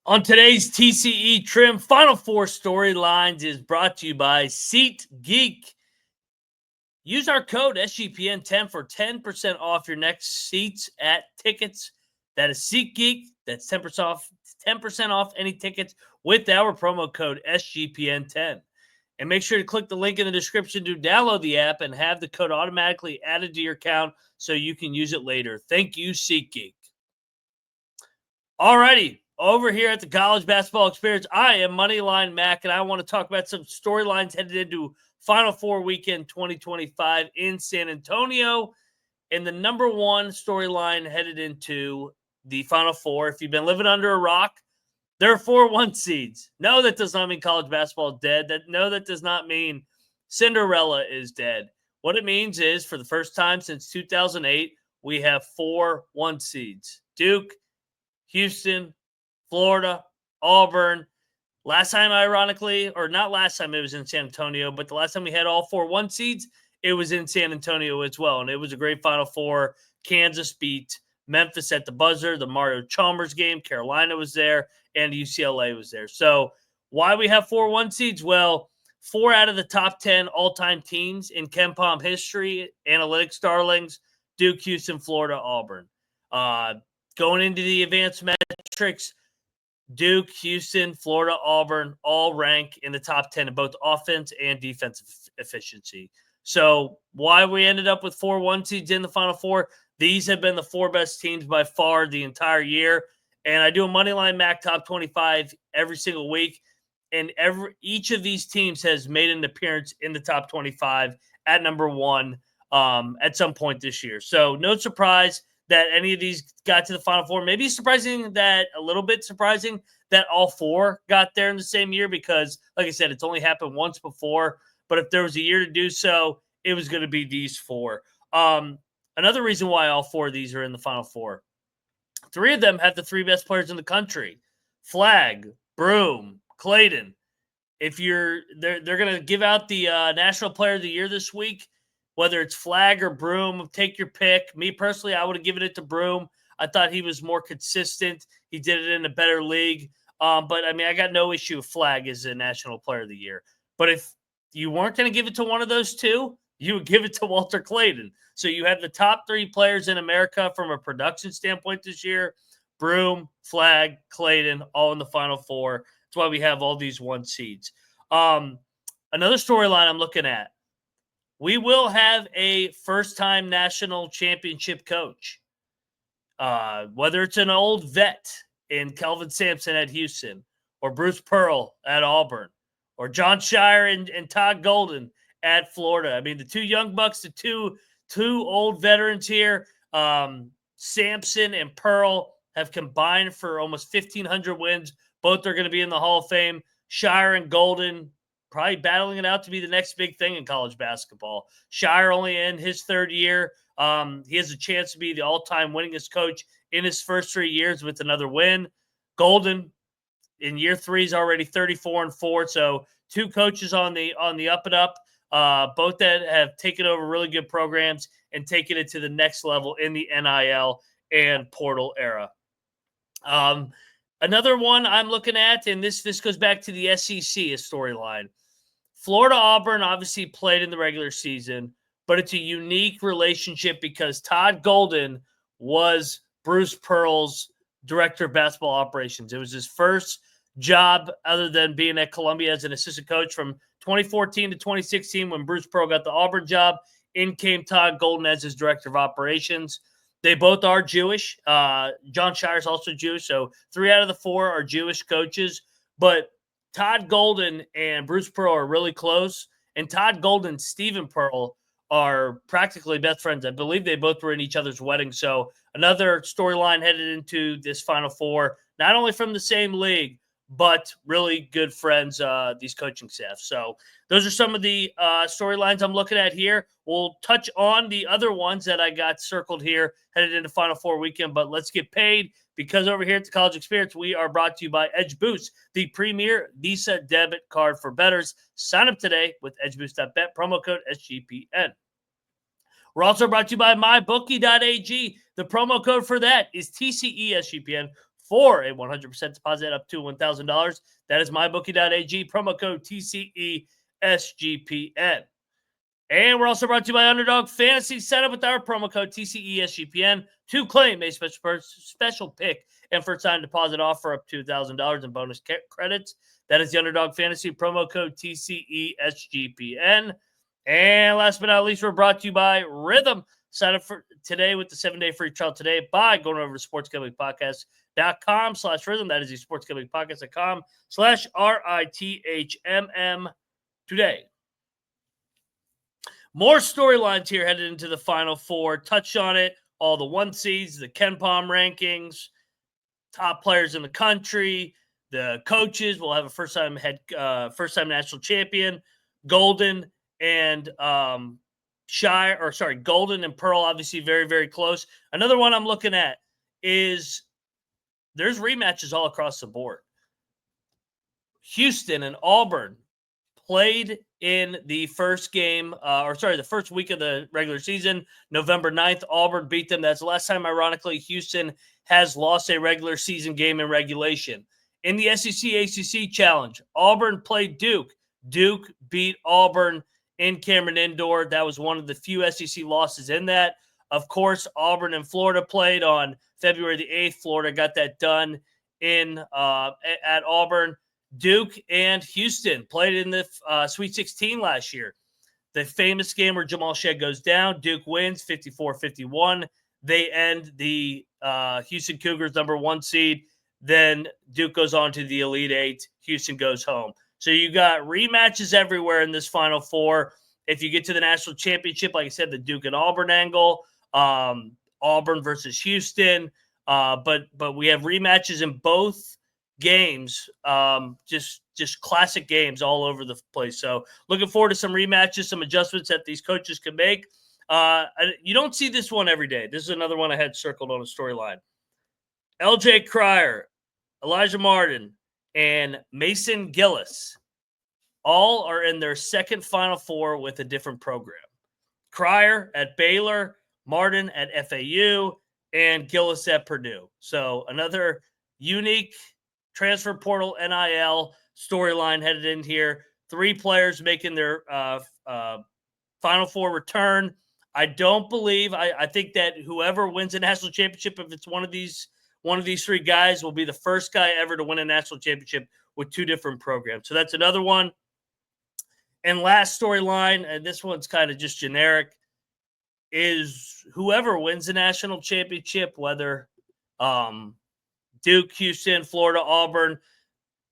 On today's TCE Trim, Final Four Storylines is brought to you by SeatGeek. Use our code SGPN10 for 10% off your next seats at tickets. That is SeatGeek. That's 10% off any tickets with our promo code SGPN10. And make sure to click the link in the description to download the app and have the code automatically added to your account so you can use it later. Thank you, SeatGeek. Alrighty, over here at the College Basketball Experience, I am Moneyline Mac, and I want to talk about some storylines headed into Final Four Weekend 2025 in San Antonio. And the number one storyline headed into the Final Four, if you've been living under a rock, there are 4 1 seeds. No, that does not mean college basketball is dead. That does not mean Cinderella is dead. What it means is, for the first time since 2008, we have 4 1 seeds. Duke, Houston, Florida, Auburn. Last time, ironically, or not last time, it was in San Antonio, but the last time we had all 4 1 seeds, it was in San Antonio as well. And it was a great Final Four. Kansas beat Memphis at the buzzer, the Mario Chalmers game. Carolina was there, and UCLA was there. So why we have 4 1 seeds? Well, 4 out of the top 10 all-time teams in KenPom history, analytics darlings, Duke, Houston, Florida, Auburn. Going into the advanced metrics, Duke, Houston, Florida, Auburn all rank in the top 10 in both offense and defensive efficiency. So why we ended up with 4 1 seeds in the Final Four, these have been the 4 best teams by far the entire year. And I do a Moneyline Mac Top 25 every single week. And each of these teams has made an appearance in the top 25 at number 1 at some point this year. So no surprise that any of these got to the Final Four. Maybe a little bit surprising that all 4 got there in the same year because, like I said, it's only happened once before. But if there was a year to do so, it was going to be these 4. Another reason why all 4 of these are in the Final Four, 3 of them have the 3 best players in the country: Flagg, Broome, Clayton. If they're going to give out the National Player of the Year this week, whether it's Flagg or Broome, take your pick. Me personally, I would have given it to Broome. I thought he was more consistent. He did it in a better league. But, I mean, I got no issue with Flagg as a National Player of the Year. But if you weren't going to give it to one of those 2, you would give it to Walter Clayton. So you had the top 3 players in America from a production standpoint this year: Broome, Flagg, Clayton, all in the Final Four. That's why we have all these 1 seeds. Another storyline I'm looking at, we will have a first-time national championship coach. Whether it's an old vet in Kelvin Sampson at Houston, or Bruce Pearl at Auburn, or John Shire and Todd Golden at Florida. I mean, the 2 young bucks, the two old veterans here, Sampson and Pearl, have combined for almost 1,500 wins. Both are going to be in the Hall of Fame. Shire and Golden probably battling it out to be the next big thing in college basketball. Shire only in his 3rd year. He has a chance to be the all-time winningest coach in his first 3 years with another win. Golden, in year 3, is already 34-4. So 2 coaches on the up and up, both that have taken over really good programs and taken it to the next level in the NIL and portal era. Another one I'm looking at, and this goes back to the SEC, a storyline. Florida Auburn obviously played in the regular season, but it's a unique relationship because Todd Golden was Bruce Pearl's director of basketball operations. It was his first job other than being at Columbia as an assistant coach from 2014 to 2016 when Bruce Pearl got the Auburn job. In came Todd Golden as his director of operations. They both are Jewish. John Shire is also Jewish, so 3 out of the 4 are Jewish coaches. But Todd Golden and Bruce Pearl are really close, and Todd Golden and Stephen Pearl are practically best friends. I believe they both were in each other's wedding. So another storyline headed into this Final Four, not only from the same league, but really good friends, these coaching staff. So those are some of the storylines I'm looking at here. We'll touch on the other ones that I got circled here headed into Final Four weekend, but let's get paid because over here at the College Experience, we are brought to you by Edge Boost, the premier Visa debit card for bettors. Sign up today with edgeboost.bet, promo code SGPN. We're also brought to you by mybookie.ag. The promo code for that is TCE SGPN for a 100% deposit up to $1,000. That is mybookie.ag, promo code TCE SGPN. And we're also brought to you by Underdog Fantasy. Set up with our promo code TCE SGPN to claim a special pick and first-time deposit offer up to $1,000 in bonus credits. That is the Underdog Fantasy promo code TCE SGPN. And last but not least, we're brought to you by Rhythm. Sign up for today with the 7-day free trial today by going over to sportsgamblingpodcast.com/rhythm. That is the sportsgamblingpodcast.com/RITHMM today. More storylines here headed into the Final Four. Touched on it. All the 1 seeds, the Ken Palm rankings, top players in the country, the coaches. We'll have a first-time national champion, Golden and Golden and Pearl, obviously very, very close. Another one I'm looking at is there's rematches all across the board. Houston and Auburn played in the first game, the first week of the regular season, November 9th. Auburn beat them. That's the last time, ironically, Houston has lost a regular season game in regulation. In the SEC-ACC Challenge, Auburn played Duke. Duke beat Auburn in Cameron Indoor. That was one of the few SEC losses in that. Of course, Auburn and Florida played on February the 8th. Florida got that done at Auburn. Duke and Houston played in the Sweet 16 last year. The famous game where Jamal Shead goes down. Duke wins 54-51. They end the Houston Cougars number 1 seed. Then Duke goes on to the Elite Eight. Houston goes home. So you got rematches everywhere in this Final Four. If you get to the national championship, like I said, the Duke and Auburn angle, Auburn versus Houston. But we have rematches in both games, just classic games all over the place. So looking forward to some rematches, some adjustments that these coaches can make. You don't see this one every day. This is another one I had circled on a storyline. LJ Cryer, Elijah Martin, and Mason Gillis all are in their second Final Four with a different program. Cryer at Baylor, Martin at FAU, and Gillis at Purdue. So another unique transfer portal NIL storyline headed in here. 3 players making their Final Four return. I don't believe. I think that whoever wins a national championship, if it's one of these 3 guys, will be the first guy ever to win a national championship with 2 different programs. So that's another one. And last storyline, and this one's kind of just generic, is whoever wins the national championship, whether Duke, Houston, Florida, Auburn,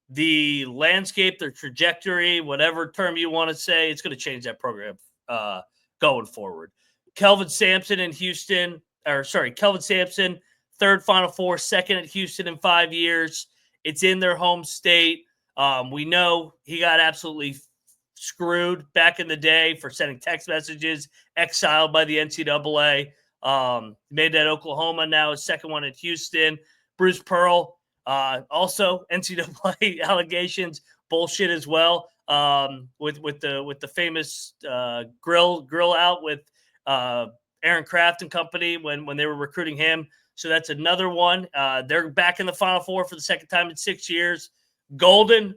the landscape, their trajectory, whatever term you want to say, it's going to change that program going forward. Kelvin Sampson, 3rd Final Four, 2nd at Houston in 5 years. It's in their home state. We know he got absolutely screwed back in the day for sending text messages, exiled by the NCAA. Made that Oklahoma, now his 2nd one at Houston. Bruce Pearl, also NCAA allegations, bullshit as well. With the famous grill out with Aaron Kraft and company when they were recruiting him. So that's another one. They're back in the Final Four for the 2nd time in 6 years. Golden,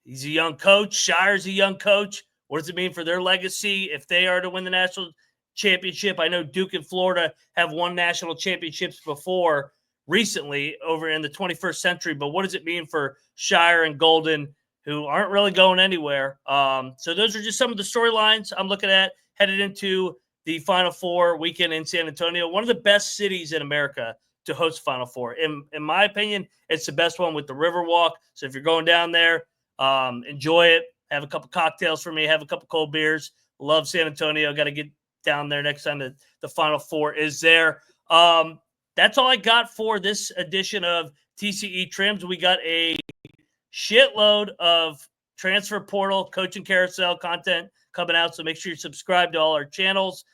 he's a young coach. Shire's a young coach. What does it mean for their legacy if they are to win the national championship? I know Duke and Florida have won national championships before recently over in the 21st century, but what does it mean for Shire and Golden, who aren't really going anywhere? So those are just some of the storylines I'm looking at headed into the Final Four weekend in San Antonio, one of the best cities in America to host Final Four. In my opinion, it's the best one with the Riverwalk. So if you're going down there, enjoy it. Have a couple cocktails for me. Have a couple cold beers. Love San Antonio. Got to get down there next time the Final Four is there. That's all I got for this edition of TCE Trims. We got a shitload of transfer portal, coaching carousel content coming out. So make sure you subscribe to all our channels.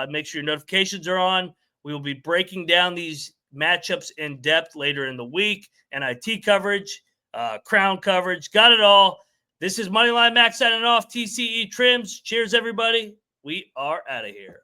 Make sure your notifications are on. We will be breaking down these matchups in depth later in the week. NIT coverage, crown coverage, got it all. This is Moneyline Max signing off. TCE Trims. Cheers, everybody. We are out of here.